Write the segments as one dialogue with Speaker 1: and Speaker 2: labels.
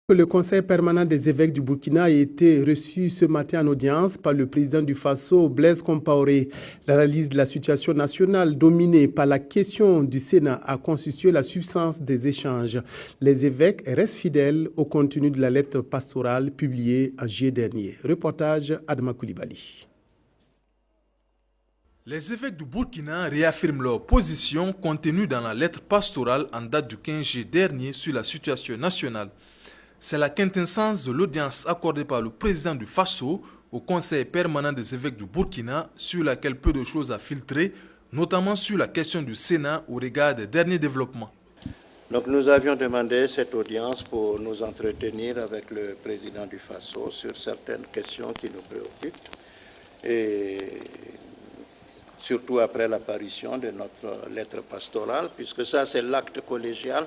Speaker 1: Le Conseil permanent des évêques du Burkina a été reçu ce matin en audience par le président du Faso, Blaise Compaoré. L'analyse de la situation nationale dominée par la question du Sénat a constitué la substance des échanges. Les évêques restent fidèles au contenu de la lettre pastorale publiée en juillet dernier. Reportage Adama Koulibaly.
Speaker 2: Les évêques du Burkina réaffirment leur position contenue dans la lettre pastorale en date du 15 juillet dernier sur la situation nationale. C'est la quintessence de l'audience accordée par le président du Faso au Conseil permanent des évêques du Burkina, sur laquelle peu de choses à filtrer, notamment sur la question du Sénat au regard des derniers développements.
Speaker 3: Donc nous avions demandé cette audience pour nous entretenir avec le président du Faso sur certaines questions qui nous préoccupent, et surtout après l'apparition de notre lettre pastorale, puisque ça c'est l'acte collégial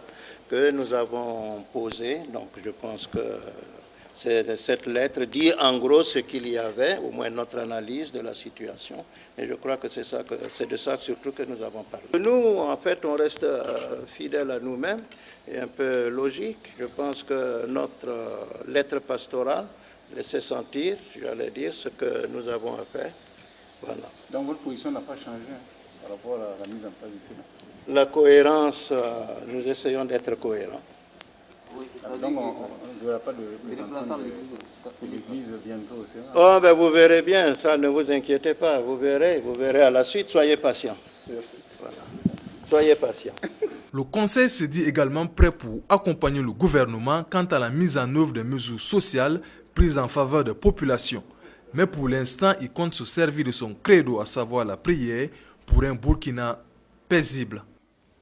Speaker 3: que nous avons posé. Donc je pense que cette lettre dit en gros ce qu'il y avait, au moins notre analyse de la situation. Et je crois que c'est de ça surtout que nous avons parlé. Nous, en fait, on reste fidèles à nous-mêmes et un peu logique. Je pense que notre lettre pastorale laissait sentir, j'allais dire, ce que nous avons à faire. Voilà.
Speaker 4: Donc votre position n'a pas changé par rapport à la mise en place du Sénat?
Speaker 3: La cohérence, nous essayons d'être cohérents.
Speaker 4: Oui, donc on ne verra pas de l'Église bientôt au Sénat?
Speaker 3: Oh, ben vous verrez bien, ça ne vous inquiétez pas, vous verrez à la suite, soyez patients.
Speaker 4: Merci.
Speaker 3: Voilà. Soyez patients.
Speaker 2: Le Conseil se dit également prêt pour accompagner le gouvernement quant à la mise en œuvre des mesures sociales prises en faveur des populations. Mais pour l'instant, il compte se servir de son credo, à savoir la prière, pour un Burkina paisible.